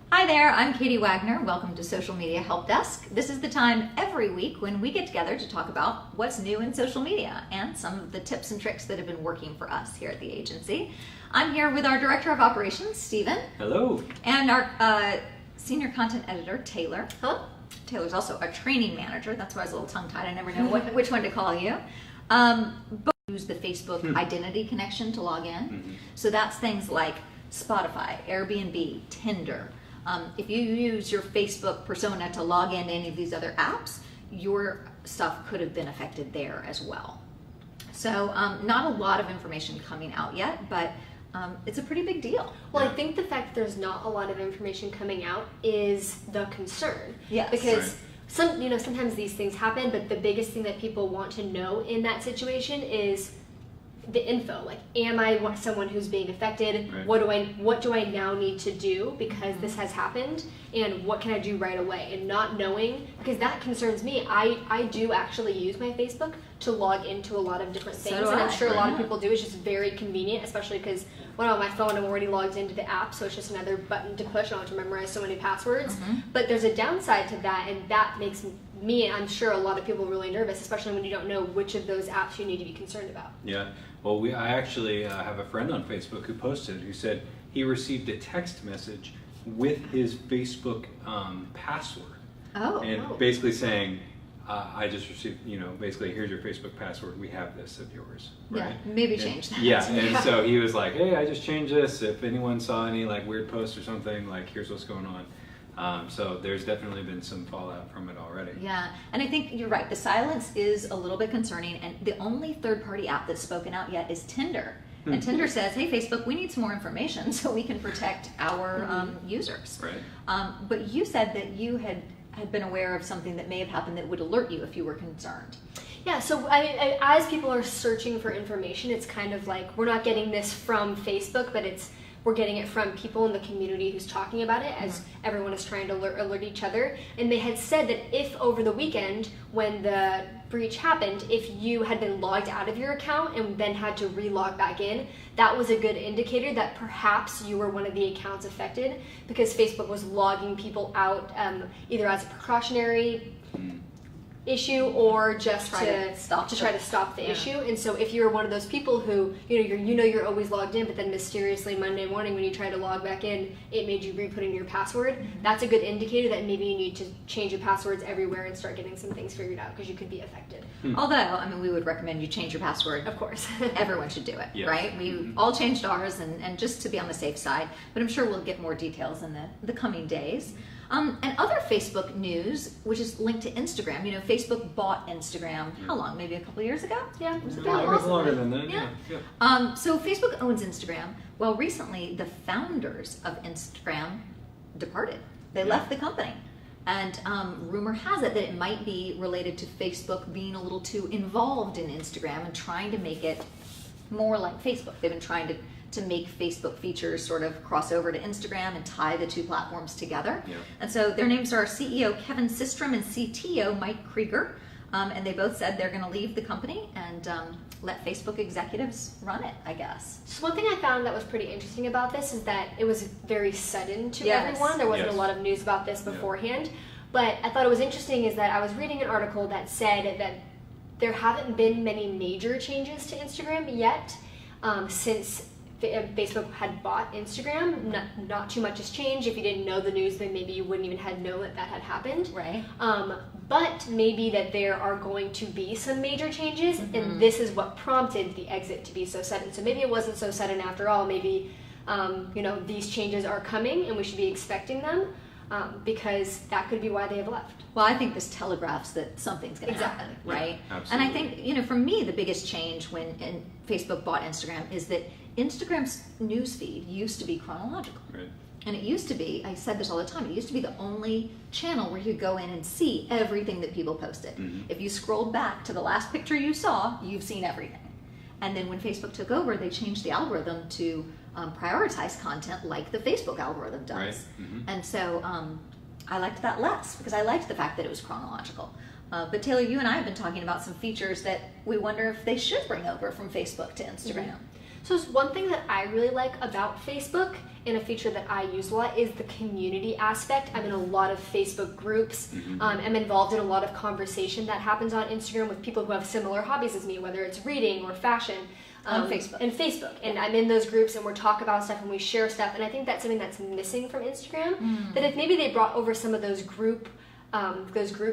Hi there, I'm Katie Wagner. Welcome to Social Media Help Desk. This is the time every week when we get together to talk about what's new in social media and some of the tips and tricks that have been working for us here at the agency. I'm here with our Director of Operations, Stephen. Hello. And our Senior Content Editor, Taylor. Hello. Taylor's also a training manager. That's why I was a little tongue-tied. I never know which one to call you. Both use the Facebook identity connection to log in. So that's things like Spotify, Airbnb, Tinder. If you use your Facebook persona to log in to any of these other apps, your stuff could have been affected there as well. So not a lot of information coming out yet, but it's a pretty big deal. Well, I think the fact that there's not a lot of information coming out is the concern. Yes. Because sometimes these things happen, but the biggest thing that people want to know in that situation is the info. Like, am I someone who's being affected? Right. What do I now need to do because this has happened, and what can I do right away? And not knowing, because that concerns me. I do actually use my Facebook to log into a lot of different things, and I'm sure a lot of people do. It's just very convenient, especially because when I'm on my phone, I'm already logged into the app, so it's just another button to push. I don't have to memorize so many passwords. But there's a downside to that, and that makes me, and I'm sure a lot of people, really nervous, especially when you don't know which of those apps you need to be concerned about. Yeah. Well, I actually have a friend on Facebook who posted, who said he received a text message with his Facebook password. Basically saying, I just received, basically, here's your Facebook password. We have this of yours. Right? Yeah, maybe change that. Yeah, and so he was like, hey, I just changed this. If anyone saw any weird posts or something, here's what's going on. So there's definitely been some fallout from it already. Yeah, and I think you're right. The silence is a little bit concerning, and the only third-party app that's spoken out yet is Tinder. And Tinder says, hey, Facebook, we need some more information so we can protect our users. Right. But you said that you had been aware of something that may have happened that would alert you if you were concerned. Yeah, so as people are searching for information, it's kind of like we're not getting this from Facebook, but we're getting it from people in the community who's talking about it, as everyone is trying to alert each other. And they had said that if over the weekend, when the breach happened, if you had been logged out of your account and then had to re-log back in, that was a good indicator that perhaps you were one of the accounts affected, because Facebook was logging people out either as a precautionary issue or just to try to stop the issue. And so if you're one of those people who you're always logged in, but then mysteriously Monday morning when you try to log back in, it made you re-put in your password, that's a good indicator that maybe you need to change your passwords everywhere and start getting some things figured out, because you could be affected. Although, we would recommend you change your password. Of course. Everyone should do it, Yes. right? We all changed ours, and just to be on the safe side, but I'm sure we'll get more details in the coming days. And other Facebook news, which is linked to Instagram. Facebook bought Instagram, how long? Maybe a couple of years ago? Yeah. Was it It was longer than that. Yeah. So Facebook owns Instagram. Well, recently the founders of Instagram departed. They left the company. And rumor has it that it might be related to Facebook being a little too involved in Instagram and trying to make it more like Facebook. They've been trying to make Facebook features sort of cross over to Instagram and tie the two platforms together. Yeah. And so their names are CEO Kevin Systrom and CTO Mike Krieger. And they both said they're going to leave the company and let Facebook executives run it, I guess. So one thing I found that was pretty interesting about this is that it was very sudden to everyone. There wasn't a lot of news about this beforehand. But I thought it was interesting is that I was reading an article that said that there haven't been many major changes to Instagram yet since Facebook had bought Instagram. Not too much has changed. If you didn't know the news, then maybe you wouldn't even have known that had happened. Right. But maybe that there are going to be some major changes, and this is what prompted the exit to be so sudden. So maybe it wasn't so sudden after all. Maybe these changes are coming, and we should be expecting them, because that could be why they have left. Well, I think this telegraphs that something's going to happen, right? Yeah, and I absolutely. think, for me, the biggest change when Facebook bought Instagram is that Instagram's newsfeed used to be chronological. Right. And it used to be, I said this all the time, it used to be the only channel where you could go in and see everything that people posted. If you scrolled back to the last picture you saw, you've seen everything. And then when Facebook took over, they changed the algorithm to prioritize content like the Facebook algorithm does. Right. And so I liked that less, because I liked the fact that it was chronological. But Taylor, you and I have been talking about some features that we wonder if they should bring over from Facebook to Instagram. So one thing that I really like about Facebook and a feature that I use a lot is the community aspect. I'm in a lot of Facebook groups. I'm involved in a lot of conversation that happens on Instagram with people who have similar hobbies as me, whether it's reading or fashion. On Facebook. And Facebook. And I'm in those groups and we're talking about stuff and we share stuff. And I think that's something that's missing from Instagram. That if maybe they brought over some of those group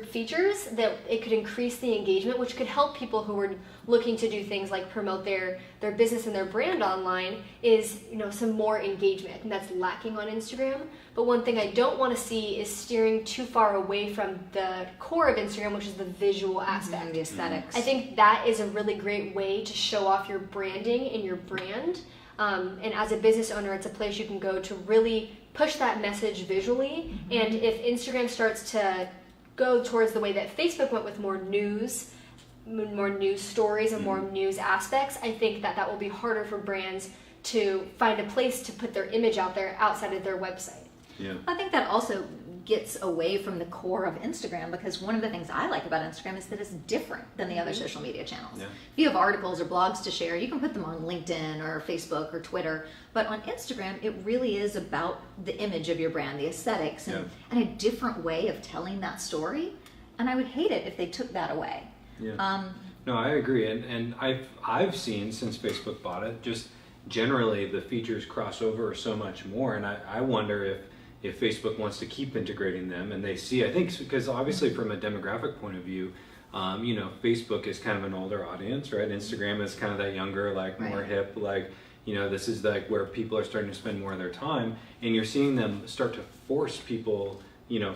features, that it could increase the engagement, which could help people who are looking to do things like promote their business and their brand online, is, you know, some more engagement. And that's lacking on Instagram. But one thing I don't want to see is steering too far away from the core of Instagram, which is the visual aspect. The aesthetics. I think that is a really great way to show off your branding and your brand. And as a business owner, it's a place you can go to really push that message visually. And if Instagram starts to go towards the way that Facebook went with more news stories and more news aspects, I think that will be harder for brands to find a place to put their image out there outside of their website. Yeah. I think that also gets away from the core of Instagram, because one of the things I like about Instagram is that it's different than the other social media channels. Yeah. If you have articles or blogs to share, you can put them on LinkedIn or Facebook or Twitter, but on Instagram it really is about the image of your brand, the aesthetics, and a different way of telling that story. And I would hate it if they took that away. Yeah. No, I agree, and I've seen since Facebook bought it, just generally the features cross over so much more, and I wonder if Facebook wants to keep integrating them, and they see, I think, because obviously from a demographic point of view, you know, Facebook is kind of an older audience, right? Instagram is kind of that younger, like more hip, like, you know, this is like where people are starting to spend more of their time, and you're seeing them start to force people, you know,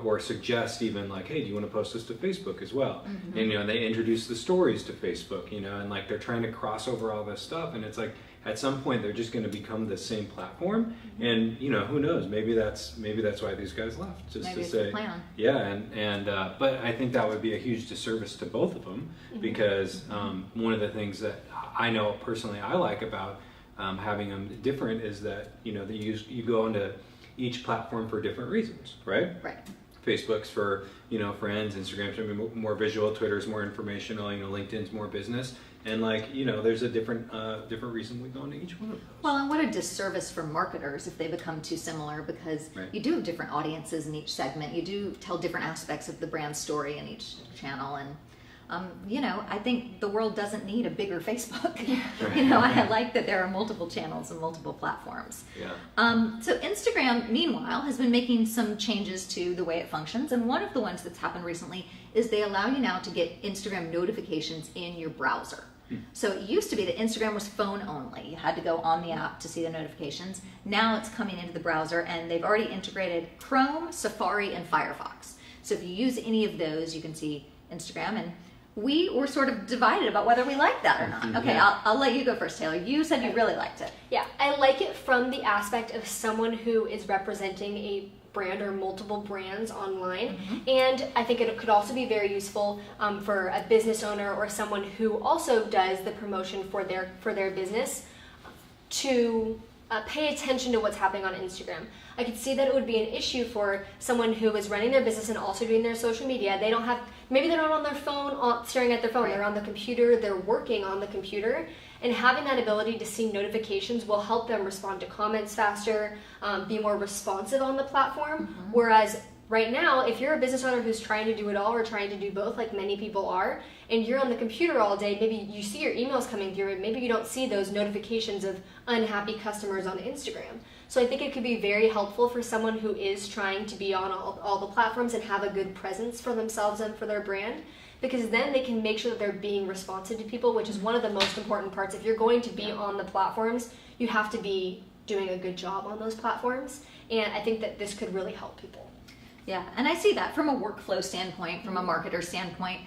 or suggest even like, hey, do you want to post this to Facebook as well? And, you know, they introduce the stories to Facebook, you know, and like they're trying to cross over all this stuff, and it's like, at some point they're just going to become the same platform, and you know, who knows, maybe that's why these guys left, just maybe to say, the plan. But I think that would be a huge disservice to both of them, because one of the things that I know personally I like about having them different is that, you know, you go onto each platform for different reasons, right? Right. Facebook's for, you know, friends, Instagram's more visual, Twitter's more informational, you know, LinkedIn's more business. And like, you know, there's a different reason we go into each one of those. Well, and what a disservice for marketers if they become too similar, because you do have different audiences in each segment. You do tell different aspects of the brand story in each channel, and you know, I think the world doesn't need a bigger Facebook. You know, I like that there are multiple channels and multiple platforms. Yeah. So Instagram, meanwhile, has been making some changes to the way it functions, and one of the ones that's happened recently is they allow you now to get Instagram notifications in your browser. So it used to be that Instagram was phone only. You had to go on the app to see the notifications. Now it's coming into the browser, and they've already integrated Chrome, Safari, and Firefox. So if you use any of those, you can see Instagram. And we were sort of divided about whether we liked that or not. Okay, I'll let you go first, Taylor. You said you really liked it. Yeah, I like it from the aspect of someone who is representing a brand or multiple brands online, and I think it could also be very useful for a business owner or someone who also does the promotion for their business to pay attention to what's happening on Instagram. I could see that it would be an issue for someone who is running their business and also doing their social media. Maybe they're not on their phone, staring at their phone. They're on the computer, they're working on the computer, and having that ability to see notifications will help them respond to comments faster, be more responsive on the platform. Whereas right now, if you're a business owner who's trying to do it all or trying to do both, like many people are, and you're on the computer all day, maybe you see your emails coming through, and maybe you don't see those notifications of unhappy customers on Instagram. So I think it could be very helpful for someone who is trying to be on all the platforms and have a good presence for themselves and for their brand, because then they can make sure that they're being responsive to people, which is one of the most important parts. If you're going to be on the platforms, you have to be doing a good job on those platforms, and I think that this could really help people. Yeah, and I see that from a workflow standpoint, from a marketer standpoint.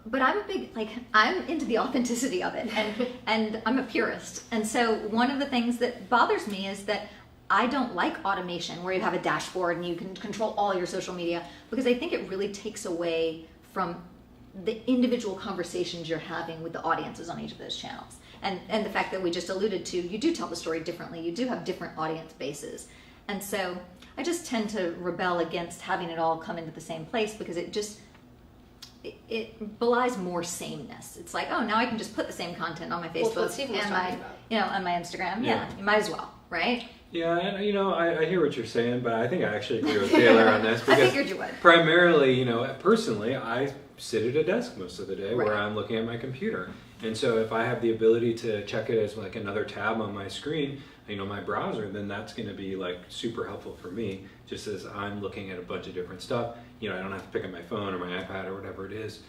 But I'm into the authenticity of it, and I'm a purist. And so one of the things that bothers me is that I don't like automation where you have a dashboard and you can control all your social media, because I think it really takes away from the individual conversations you're having with the audiences on each of those channels. And the fact that we just alluded to, you do tell the story differently. You do have different audience bases. And so I just tend to rebel against having it all come into the same place, because it belies more sameness. It's like, oh, now I can just put the same content on my Facebook and my, on my Instagram. Yeah, you might as well, right? Yeah, and I hear what you're saying, but I think I actually agree with Taylor on this. I figured you would. Primarily, personally, I sit at a desk most of the day where Right. I'm looking at my computer. And so if I have the ability to check it as like another tab on my screen, my browser, then that's going to be like super helpful for me, just as I'm looking at a bunch of different stuff. I don't have to pick up my phone or my iPad or whatever it is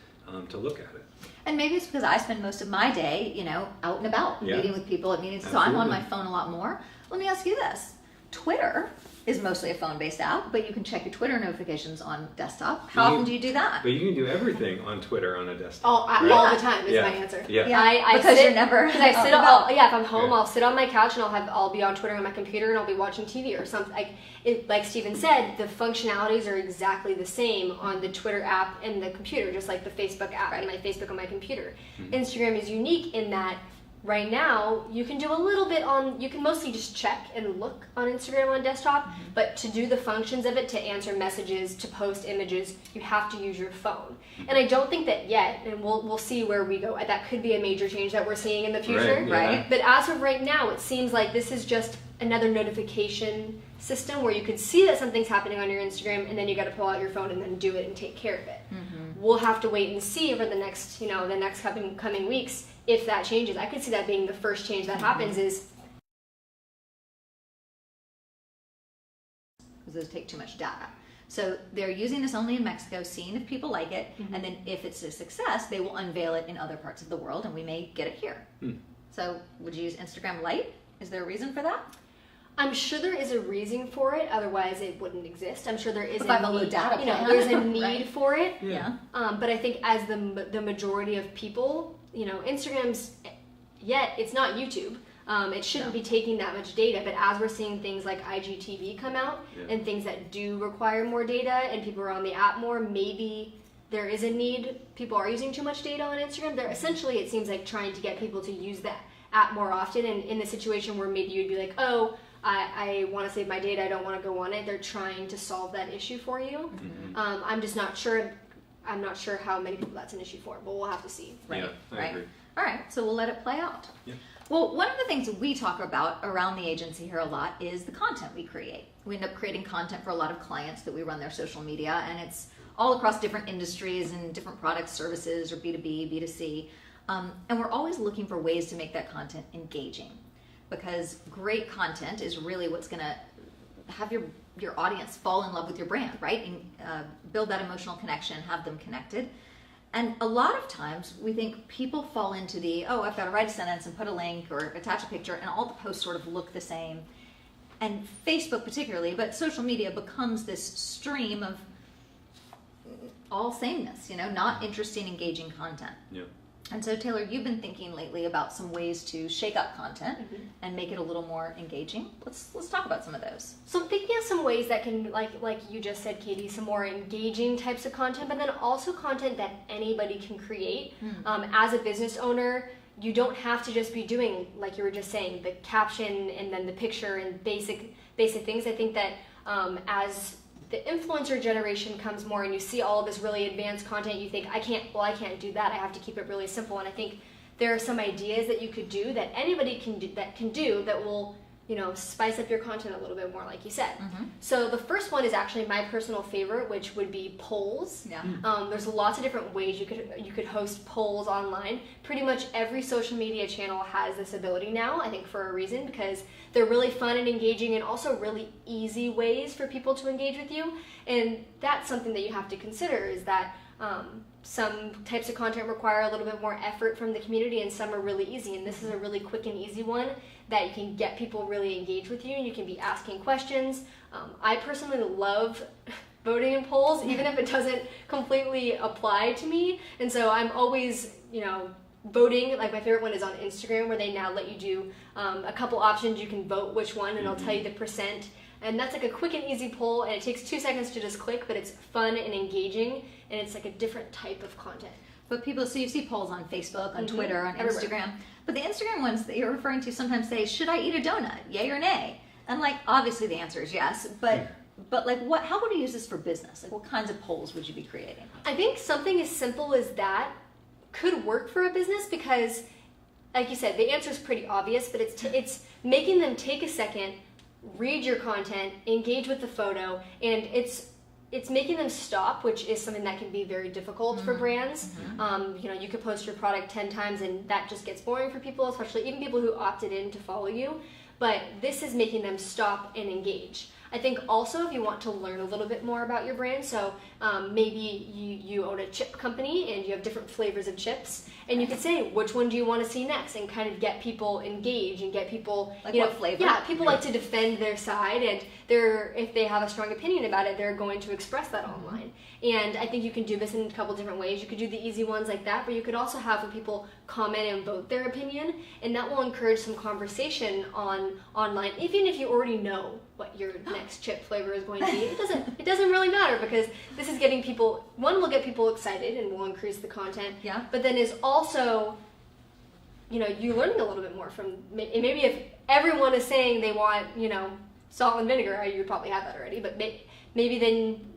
to look at it. And maybe it's because I spend most of my day, out and about, meeting with people at meetings, Absolutely. so I'm on my phone a lot more. Let me ask you this. Twitter is mostly a phone-based app, but you can check your Twitter notifications on desktop. How often do you do that? But you can do everything on Twitter on a desktop. All the time is Yeah. my answer. Yeah. Because you're never Because I sit out and if I'm home, I'll sit on my couch and I'll be on Twitter on my computer and I'll be watching TV or something. Like Steven said, the functionalities are exactly the same on the Twitter app and the computer, just like the Facebook app and my Facebook on my computer. Mm-hmm. Instagram is unique in that right now you can do a little bit you can mostly just check and look on Instagram on desktop, mm-hmm. but to do the functions of it, to answer messages, to post images, you have to use your phone. And I don't think that yet, and we'll see where we go. That could be a major change that we're seeing in the future, right? But as of right now, it seems like this is just another notification system where you could see that something's happening on your Instagram, and then you got to pull out your phone and then do it and take care of it. Mm-hmm. We'll have to wait and see over the next, coming weeks if that changes. I could see that being the first change that happens is because those take too much data. So they're using this only in Mexico, seeing if people like it, mm-hmm. and then if it's a success, they will unveil it in other parts of the world, and we may get it here. So would you use Instagram Lite? Is there a reason for that? I'm sure there is a reason for it, otherwise it wouldn't exist. I'm sure there is a low data plan. There's a need right. for it. Yeah. But I think as the majority of people, Instagram's it's not YouTube. It shouldn't be taking that much data, but as we're seeing things like IGTV come out and things that do require more data and people are on the app more, maybe there is a need. People are using too much data on Instagram. They're essentially, it seems like, trying to get people to use that app more often, and in the situation where maybe you'd be like, oh, I want to save my data, I don't want to go on it, they're trying to solve that issue for you. Mm-hmm. I'm just not sure. I'm not sure how many people that's an issue for, but we'll have to see. Right. Yeah, I agree. All right, so we'll let it play out. Yeah. Well, one of the things we talk about around the agency here a lot is the content we create. We end up creating content for a lot of clients that we run their social media, and it's all across different industries and different products, services, or B2B, B2C. And we're always looking for ways to make that content engaging, because great content is really what's going to have your audience fall in love with your brand, right? And build that emotional connection, have them connected. And a lot of times we think people fall into I've got to write a sentence and put a link or attach a picture, and all the posts sort of look the same. And Facebook particularly, but social media becomes this stream of all sameness, not interesting, engaging content. Yeah. Mm-hmm. And so, Taylor, you've been thinking lately about some ways to shake up content and make it a little more engaging. Let's talk about some of those. So I'm thinking of some ways that can, like you just said, Katie, some more engaging types of content, but then also content that anybody can create. As a business owner, you don't have to just be doing, like you were just saying, the caption and then the picture and basic things. I think that as the influencer generation comes more and you see all of this really advanced content, you think, I can't do that. I have to keep it really simple. And I think there are some ideas that you could do that anybody can do that will, spice up your content a little bit more, like you said. Mm-hmm. So the first one is actually my personal favorite, which would be polls. Yeah. There's lots of different ways you could host polls online. Pretty much every social media channel has this ability now, I think for a reason, because they're really fun and engaging and also really easy ways for people to engage with you. And that's something that you have to consider, is that some types of content require a little bit more effort from the community and some are really easy. And this is a really quick and easy one that you can get people really engaged with you and you can be asking questions. I personally love voting in polls, even if it doesn't completely apply to me. And so I'm always, voting. Like my favorite one is on Instagram, where they now let you do a couple options. You can vote which one and it'll tell you the percent. And that's like a quick and easy poll, and it takes 2 seconds to just click, but it's fun and engaging, and it's like a different type of content. But so you see polls on Facebook, on Twitter, on Instagram, but the Instagram ones that you're referring to sometimes say, should I eat a donut, yay or nay? And obviously the answer is yes, but like how would you use this for business? Like what kinds of polls would you be creating? I think something as simple as that could work for a business because, like you said, the answer is pretty obvious, but it's making them take a second, read your content, engage with the photo, and it's making them stop, which is something that can be very difficult for brands. You could post your product 10 times and that just gets boring for people, especially even people who opted in to follow you. But this is making them stop and engage. I think also if you want to learn a little bit more about your brand, so maybe you own a chip company and you have different flavors of chips, and you could say, which one do you want to see next, and kind of get people engaged and get people, like what flavor? Yeah, people like to defend their side, and if they have a strong opinion about it, they're going to express that online. And I think you can do this in a couple different ways. You could do the easy ones like that, but you could also have when people comment and vote their opinion, and that will encourage some conversation online, even if you already know what your next chip flavor is going to be. It doesn't really matter, because this is getting people, one, will get people excited and will increase the content, but then is also, you learning a little bit more from, maybe if everyone is saying they want, salt and vinegar, you probably have that already, but maybe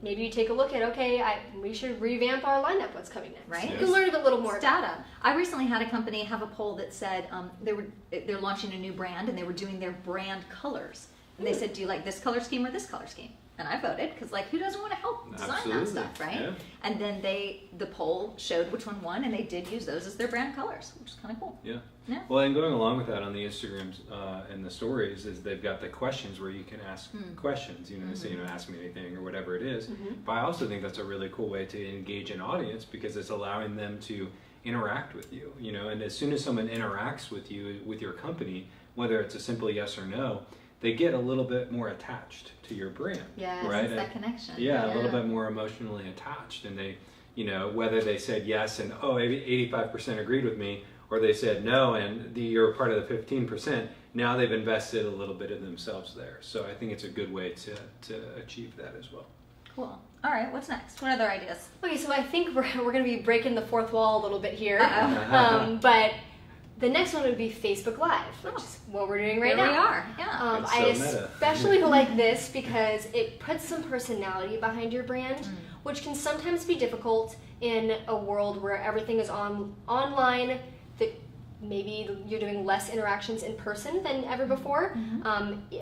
you take a look at, okay, we should revamp our lineup, what's coming next. Right? You can learn a little more. It's data. I recently had a company have a poll that said they're launching a new brand, and they were doing their brand colors. And they said, do you like this color scheme or this color scheme? And I voted, because who doesn't want to help design that stuff, right? Yeah. And then the poll showed which one won, and they did use those as their brand colors, which is kind of cool. Yeah. Well, and going along with that on the Instagrams and the stories is they've got the questions where you can ask questions, say, ask me anything or whatever it is. But I also think that's a really cool way to engage an audience, because it's allowing them to interact with you, and as soon as someone interacts with you, with your company, whether it's a simple yes or no, they get a little bit more attached to your brand. Yeah, right? It's that connection. Yeah, a little bit more emotionally attached. And they, whether they said yes and, 85% agreed with me, or they said no and you're part of the 15%, now they've invested a little bit of themselves there. So I think it's a good way to achieve that as well. Cool. All right, what's next? What other ideas? Okay, so I think we're going to be breaking the fourth wall a little bit here. But the next one would be Facebook Live, which is what we're doing right now. We are, yeah. I especially like this because it puts some personality behind your brand, which can sometimes be difficult in a world where everything is online, that maybe you're doing less interactions in person than ever before,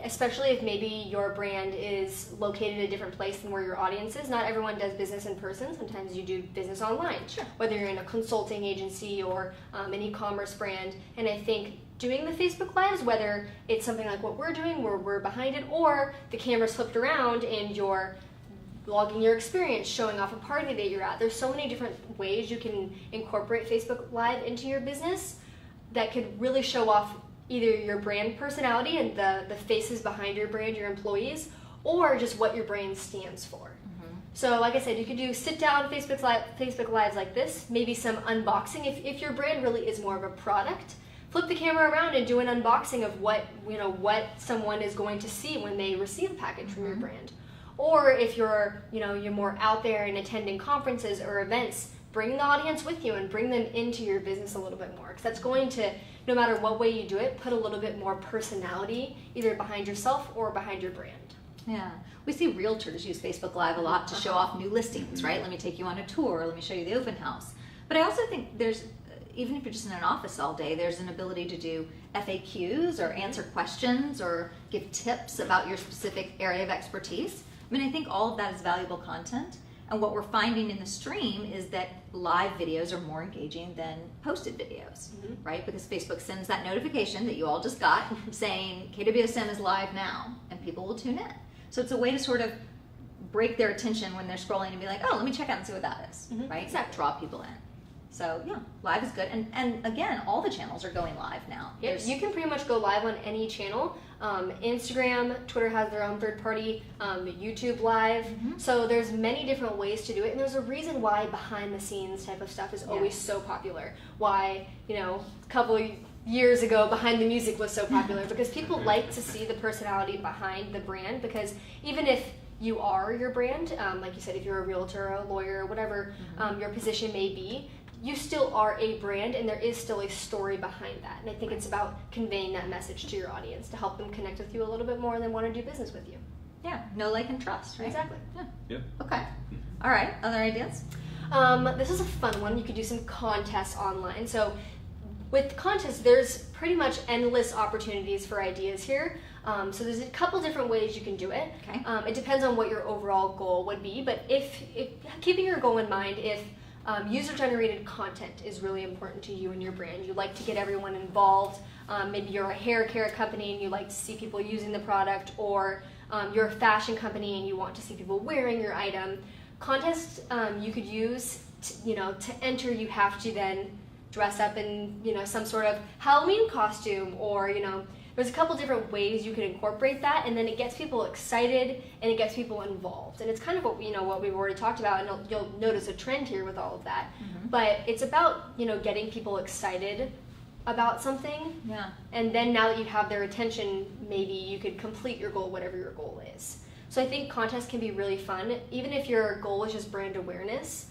especially if maybe your brand is located in a different place than where your audience is. Not everyone does business in person. Sometimes you do business online, whether you're in a consulting agency or an e-commerce brand. And I think doing the Facebook Lives, whether it's something like what we're doing where we're behind it, or the camera's flipped around and you're logging your experience, showing off a party that you're at. There's so many different ways you can incorporate Facebook Live into your business that could really show off either your brand personality and the faces behind your brand, your employees, or just what your brand stands for. So like I said, you could do sit-down Facebook Lives like this, maybe some unboxing. If your brand really is more of a product, flip the camera around and do an unboxing of what someone is going to see when they receive a package from your brand. Or if you're more out there and attending conferences or events, bring the audience with you and bring them into your business a little bit more, because that's going to, no matter what way you do it, put a little bit more personality either behind yourself or behind your brand. Yeah, we see realtors use Facebook Live a lot to show off new listings, right? Let me take you on a tour, let me show you the open house. But I also think there's, even if you're just in an office all day, there's an ability to do FAQs or answer questions or give tips about your specific area of expertise. I mean, I think all of that is valuable content. And what we're finding in the stream is that live videos are more engaging than posted videos, right? Because Facebook sends that notification that you all just got saying KWSM is live now, and people will tune in. So it's a way to sort of break their attention when they're scrolling and be like, oh, let me check out and see what that is, right? Exactly. Draw people in. So yeah, live is good. And again, all the channels are going live now. Yep. You can pretty much go live on any channel. Instagram, Twitter has their own third party, YouTube Live. So there's many different ways to do it. And there's a reason why behind the scenes type of stuff is always so popular. Why, a couple of years ago behind the music was so popular, because people like to see the personality behind the brand, because even if you are your brand, like you said, if you're a realtor or a lawyer or whatever your position may be, you still are a brand, and there is still a story behind that. And I think it's about conveying that message to your audience to help them connect with you a little bit more and then want to do business with you. Yeah, know, like, and trust, right? Exactly. Yeah. Yep. Okay. All right, other ideas? This is a fun one. You could do some contests online. So with contests, there's pretty much endless opportunities for ideas here. So there's a couple different ways you can do it. Okay. It depends on what your overall goal would be, but if keeping your goal in mind, if user-generated content is really important to you and your brand, you like to get everyone involved, maybe you're a hair care company and you like to see people using the product, or you're a fashion company and you want to see people wearing your item, contests you could use to enter, you have to then dress up in some sort of Halloween costume, or there's a couple different ways you can incorporate that, and then it gets people excited and it gets people involved. And it's kind of what we've already talked about, and you'll notice a trend here with all of that. Mm-hmm. But it's about getting people excited about something. Yeah. And then now that you have their attention, maybe you could complete your goal, whatever your goal is. So I think contests can be really fun, even if your goal is just brand awareness.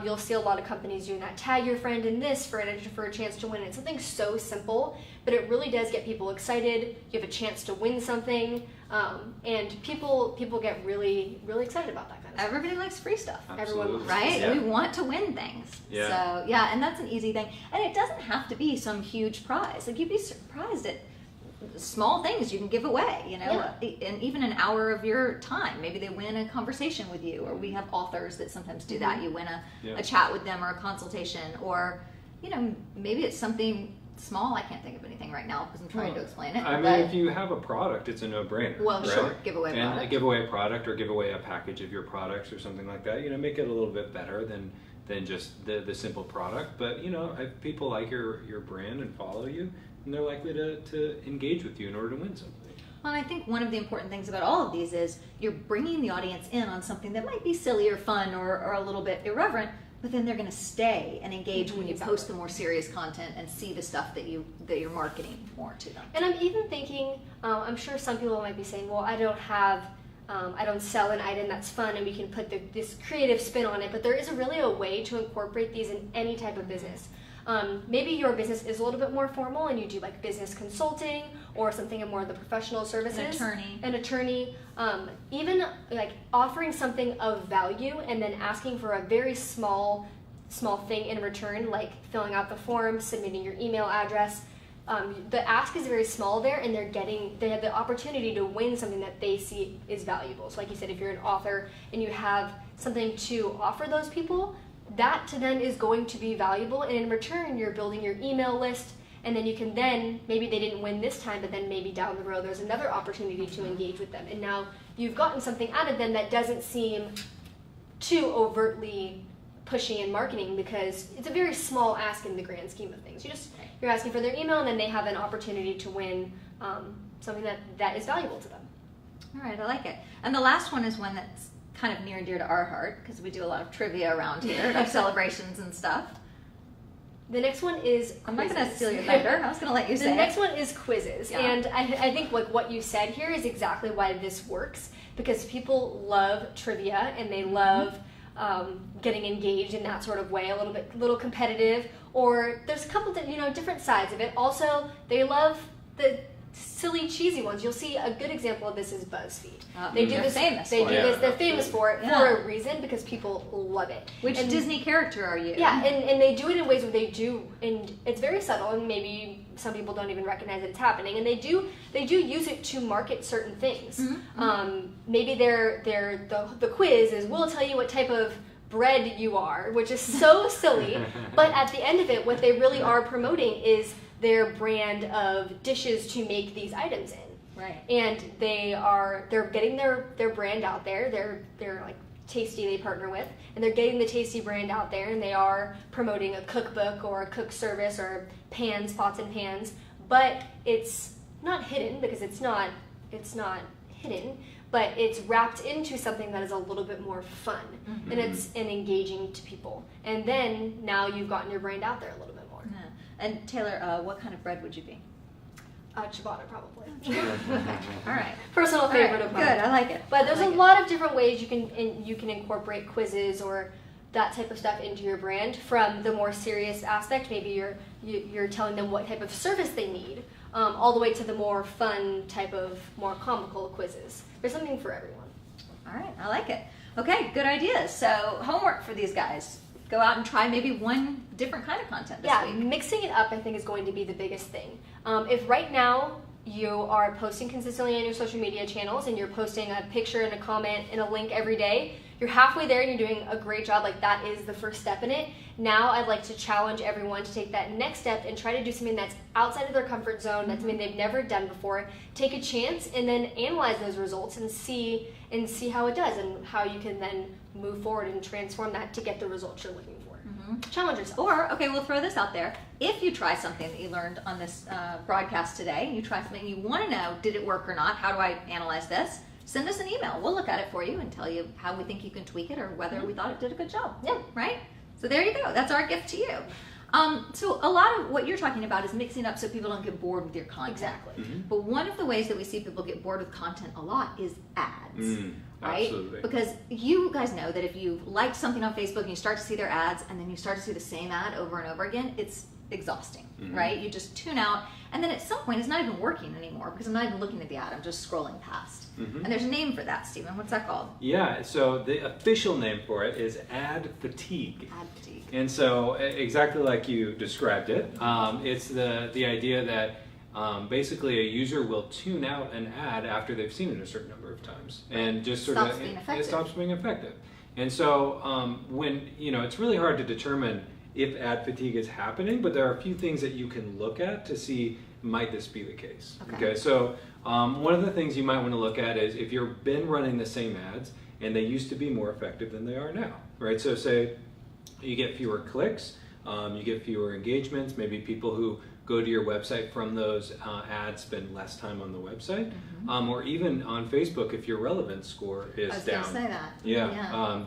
You'll see a lot of companies doing that. Tag your friend in this for a chance to win. It's something so simple, but it really does get people excited. You have a chance to win something, and people get really, really excited about that kind of stuff. Everybody likes free stuff. Absolutely. Everyone, right? Yeah. We want to win things. Yeah. So yeah, and that's an easy thing. And it doesn't have to be some huge prize. Like, you'd be surprised at small things you can give away, and even an hour of your time. Maybe they win a conversation with you, or we have authors that sometimes do that. You win a chat with them, or a consultation, or maybe it's something small. I can't think of anything right now because I'm trying to explain it. I mean, if you have a product, it's a no-brainer. Well, right? sure, give away a product. And give away a product, or give away a package of your products or something like that. Make it a little bit better than just the simple product. But if people like your brand and follow you, and they're likely to engage with you in order to win something. Well, and I think one of the important things about all of these is you're bringing the audience in on something that might be silly or fun or a little bit irreverent, but then they're going to stay and engage when you post the more serious content and see the stuff that you're marketing more to them. And I'm even thinking, I'm sure some people might be saying, well, I don't sell an item that's fun and we can put this creative spin on it, but there is really a way to incorporate these in any type of business. Maybe your business is a little bit more formal and you do like business consulting or something in more of the professional services. An attorney. Even like offering something of value and then asking for a very small thing in return, like filling out the form, submitting your email address. The ask is very small there, and they have the opportunity to win something that they see is valuable. So like you said, if you're an author and you have something to offer those people, that to them is going to be valuable, and in return you're building your email list, and then you can maybe they didn't win this time, but then maybe down the road there's another opportunity to engage with them, and now you've gotten something out of them that doesn't seem too overtly pushy in marketing, because it's a very small ask in the grand scheme of things. You're asking for their email, and then they have an opportunity to win something that is valuable to them. All right, I like it. And the last one is one that's kind of near and dear to our heart, because we do a lot of trivia around here, our celebrations and stuff. The next one is quizzes. I'm not going to steal your thunder. I was going to let you say The next one is quizzes. Yeah. And I think what you said here is exactly why this works, because people love trivia and they love getting engaged in that sort of way, a little competitive, or there's a couple different sides of it. Also, they love the silly, cheesy ones. You'll see a good example of this is BuzzFeed. They're famous for it. They're famous for it for a reason, because people love it. Which Disney character are you? Yeah, and they do it in ways where they do, and it's very subtle, and maybe some people don't even recognize that it's happening. And they do use it to market certain things. Mm-hmm. Maybe the quiz is, we'll tell you what type of bread you are, which is so silly. But at the end of it, what they really are promoting is their brand of dishes to make these items in. Right. And they're getting their brand out there. They're like Tasty they partner with, and they're getting the Tasty brand out there, and they are promoting a cookbook or a cook service or pots and pans, but it's not hidden, because it's not hidden, but it's wrapped into something that is a little bit more fun, mm-hmm. and engaging to people. And then now you've gotten your brand out there a little bit more. Yeah. And Taylor, what kind of bread would you be? Ciabatta, probably. All right. Personal favorite of mine. Good, I like it. But there's a lot of different ways you can incorporate quizzes or that type of stuff into your brand. From the more serious aspect, maybe you're telling them what type of service they need, all the way to the more fun type of more comical quizzes. There's something for everyone. All right, I like it. Okay, good ideas. So homework for these guys. go out and try maybe one different kind of content this week. Mixing it up I think is going to be the biggest thing. If right now you are posting consistently on your social media channels and you're posting a picture and a comment and a link every day, you're halfway there and you're doing a great job. Like, that is the first step in it. Now I'd like to challenge everyone to take that next step and try to do something that's outside of their comfort zone, that's something they've never done before. Take a chance and then analyze those results and see how it does and how you can then move forward and transform that to get the results you're looking for. Challenge yourself. Or, okay, we'll throw this out there. If you try something that you learned on this broadcast today, you try something you want to know, did it work or not? How do I analyze this? Send us an email. We'll look at it for you and tell you how we think you can tweak it or whether we thought it did a good job. Yeah. Right? So there you go. That's our gift to you. So a lot of what you're talking about is mixing up so people don't get bored with your content. Exactly. But one of the ways that we see people get bored with content a lot is ads. Right? Absolutely. Because you guys know that if you like something on Facebook and you start to see their ads and then you start to see the same ad over and over again, it's exhausting, right? You just tune out, and then at some point it's not even working anymore because I'm not even looking at the ad, I'm just scrolling past. And there's a name for that, Stephen. What's that called? Yeah, so the official name for it is ad fatigue. Ad fatigue. And so exactly like you described it, it's the idea that basically a user will tune out an ad after they've seen it a certain number of times, and just sort Stops of being it effective. stops being effective. And so when it's really hard to determine if ad fatigue is happening, but there are a few things that you can look at to see might this be the case. Okay, so one of the things you might want to look at is if you've been running the same ads and they used to be more effective than they are now, right? So say you get fewer clicks, you get fewer engagements, maybe people who go to your website from those ads spend less time on the website, or even on Facebook if your relevance score is down. I was going to say that. Yeah.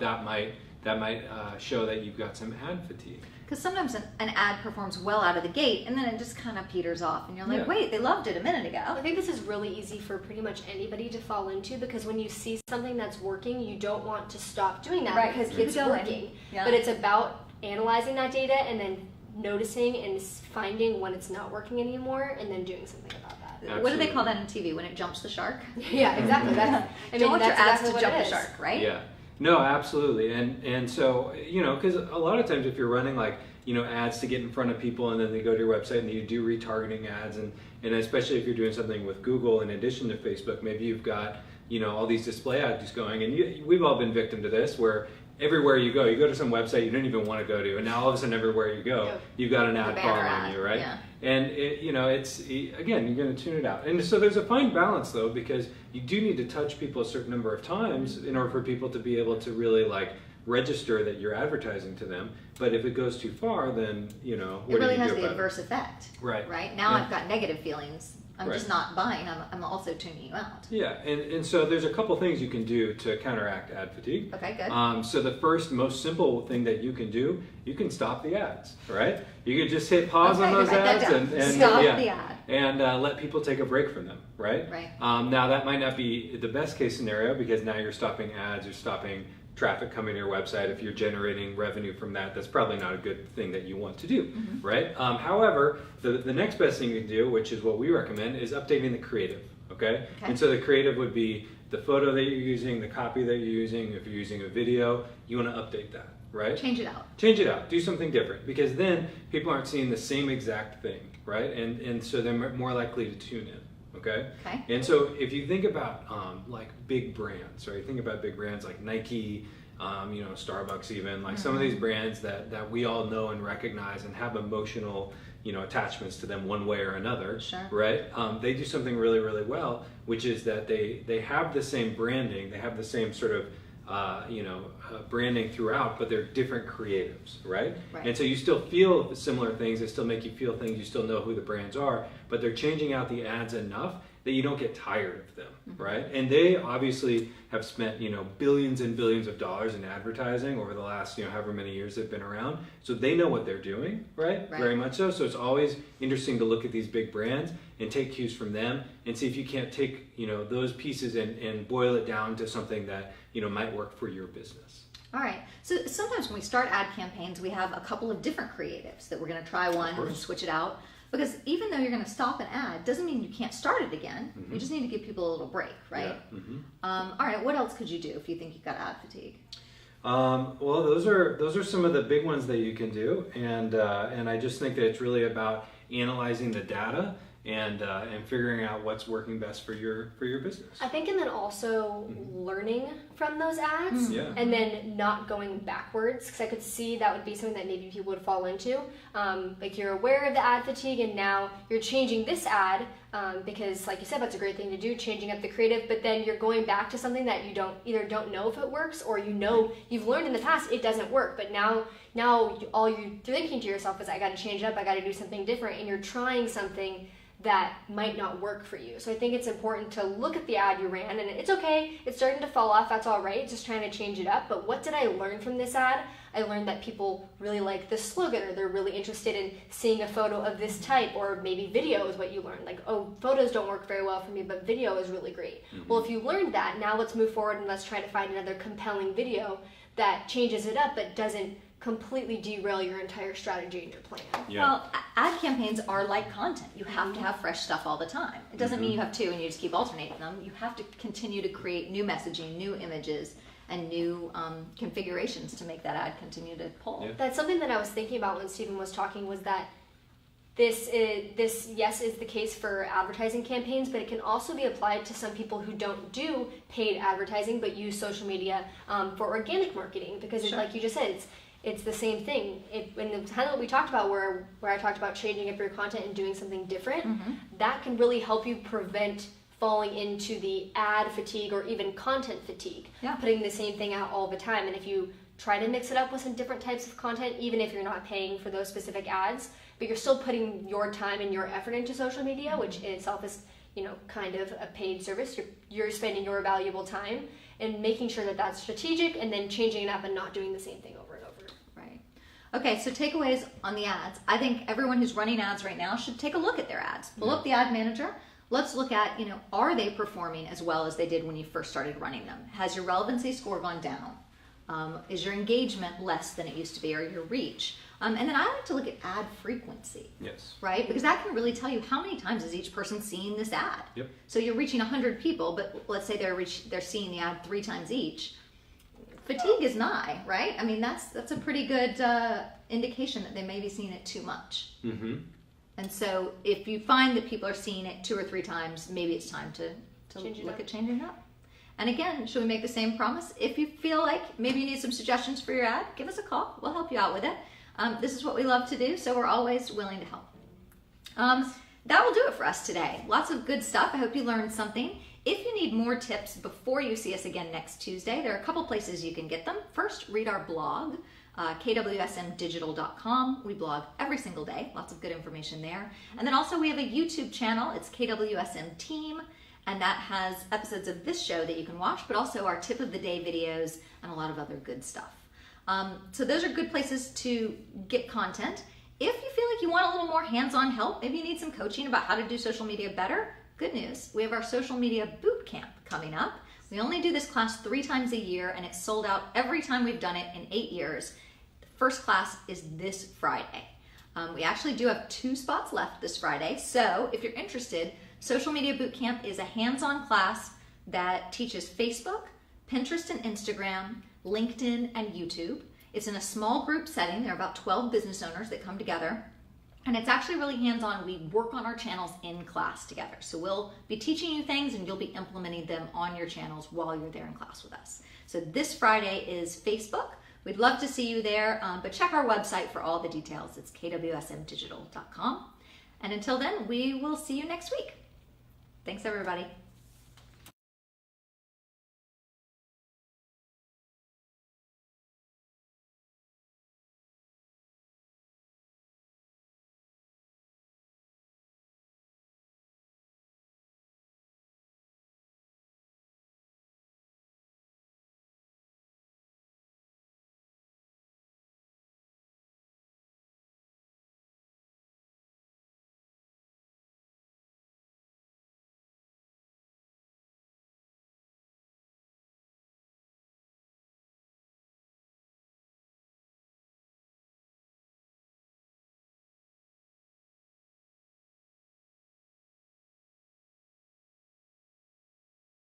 That might show that you've got some ad fatigue. Because sometimes an ad performs well out of the gate and then it just kind of peters off and you're like, wait, they loved it a minute ago. I think this is really easy for pretty much anybody to fall into, because when you see something that's working, you don't want to stop doing that because it's working. But it's about analyzing that data and then noticing and finding when it's not working anymore and then doing something about that. Absolutely. What do they call that on TV? When it jumps the shark? Yeah, exactly. Don't want your ads exactly to what jump it the is. shark, right? Yeah. No, absolutely. And so, because a lot of times if you're running ads to get in front of people and then they go to your website and you do retargeting ads, and especially if you're doing something with Google in addition to Facebook, maybe you've got, all these display ads going, and we've all been victim to this where everywhere you go to some website you don't even want to go to, and now all of a sudden everywhere you go, you've got an ad following you, right? Yeah. And it's again, you're going to tune it out. And so there's a fine balance though, because you do need to touch people a certain number of times in order for people to be able to really register that you're advertising to them. But if it goes too far, then what do you do about it? It really has the adverse effect. Right. Right? Now I've got negative feelings. I'm just not buying. I'm also tuning you out. Yeah, and so there's a couple things you can do to counteract ad fatigue. Okay, good. So the first, most simple thing that you can do, you can stop the ads, right? You can just hit pause on those ads and stop the ad. And let people take a break from them, right? Right. Now that might not be the best case scenario, because now you're stopping ads, you're stopping traffic coming to your website. If you're generating revenue from that, that's probably not a good thing that you want to do, right? However, the next best thing you can do, which is what we recommend, is updating the creative, okay? And so the creative would be the photo that you're using, the copy that you're using. If you're using a video, you want to update that, right? Change it out. Change it out. Do something different, because then people aren't seeing the same exact thing, right? And so they're more likely to tune in. Okay. And so if you think about big brands, right? Think about big brands like Nike, Starbucks, even some of these brands that we all know and recognize and have emotional, attachments to them one way or another. Sure. Right? They do something really, really well, which is that they have the same branding, they have the same sort of branding throughout, but they're different creatives, right? And so you still feel similar things, they still make you feel things, you still know who the brands are, but they're changing out the ads enough that you don't get tired of them, right? And they obviously have spent, billions and billions of dollars in advertising over the last, however many years they've been around. So they know what they're doing, right? Very much so. So it's always interesting to look at these big brands and take cues from them and see if you can't take, those pieces and boil it down to something that, might work for your business. All right. So sometimes when we start ad campaigns, we have a couple of different creatives that we're going to try one and then switch it out. Because even though you're going to stop an ad, doesn't mean you can't start it again. You just need to give people a little break, right? All right. What else could you do if you think you've got ad fatigue? Well, those are some of the big ones that you can do, and I just think that it's really about analyzing the data and figuring out what's working best for your business. I think, and then also learning from those ads, and then not going backwards, because I could see that would be something that maybe people would fall into. Like you're aware of the ad fatigue, and now you're changing this ad because, like you said, that's a great thing to do, changing up the creative. But then you're going back to something that you don't know if it works, or you've learned in the past it doesn't work, but now all you're thinking to yourself is, I got to change it up, I got to do something different, and you're trying something that might not work for you. So I think it's important to look at the ad you ran, and it's okay, it's starting to fall off, that's all right, just trying to change it up. But what did I learn from this ad? I learned that people really like this slogan, or they're really interested in seeing a photo of this type, or maybe video is what you learned. Like, oh, photos don't work very well for me, but video is really great. Well, if you learned that, now let's move forward and let's try to find another compelling video that changes it up but doesn't completely derail your entire strategy and your plan. Well, ad campaigns are like content. You have to have fresh stuff all the time. It doesn't mean you have to and you just keep alternating them. You have to continue to create new messaging, new images, and new configurations to make that ad continue to pull. That's something that I was thinking about when Stephen was talking, was that this is the case for advertising campaigns, but it can also be applied to some people who don't do paid advertising but use social media for organic marketing, because like you just said, it's the same thing. In the time that we talked about, where I talked about changing up your content and doing something different, that can really help you prevent falling into the ad fatigue or even content fatigue, putting the same thing out all the time. And if you try to mix it up with some different types of content, even if you're not paying for those specific ads, but you're still putting your time and your effort into social media, which in itself is, kind of a paid service. You're spending your valuable time, and making sure that that's strategic, and then changing it up and not doing the same thing over and over. Right. Okay, so takeaways on the ads. I think everyone who's running ads right now should take a look at their ads. Pull up the ad manager. Let's look at, are they performing as well as they did when you first started running them? Has your relevancy score gone down? Is your engagement less than it used to be, or your reach? And then I like to look at ad frequency. Yes. Right? Because that can really tell you how many times is each person seeing this ad. Yep. So you're reaching 100 people, but let's say they're seeing the ad 3 times each. Fatigue is nigh, right? I mean, that's a pretty good indication that they may be seeing it too much. And so if you find that people are seeing it 2 or 3 times, maybe it's time to look at changing it up. And again, should we make the same promise? If you feel like maybe you need some suggestions for your ad, give us a call. We'll help you out with it. This is what we love to do, so we're always willing to help. That will do it for us today. Lots of good stuff. I hope you learned something. If you need more tips before you see us again next Tuesday, there are a couple places you can get them. First, read our blog, KWSMdigital.com. We blog every single day. Lots of good information there. And then also we have a YouTube channel. It's KWSM Team. And that has episodes of this show that you can watch, but also our tip of the day videos and a lot of other good stuff. So those are good places to get content. If you feel like you want a little more hands-on help, maybe you need some coaching about how to do social media better, good news. We have our social media boot camp coming up. We only do this class 3 times a year, and it's sold out every time we've done it in 8 years. The first class is this Friday. We actually do have 2 spots left this Friday, so if you're interested, Social Media Bootcamp is a hands-on class that teaches Facebook, Pinterest and Instagram, LinkedIn, and YouTube. It's in a small group setting. There are about 12 business owners that come together. And it's actually really hands-on. We work on our channels in class together. So we'll be teaching you things and you'll be implementing them on your channels while you're there in class with us. So this Friday is Facebook. We'd love to see you there, but check our website for all the details. It's kwsmdigital.com. And until then, we will see you next week. Thanks, everybody.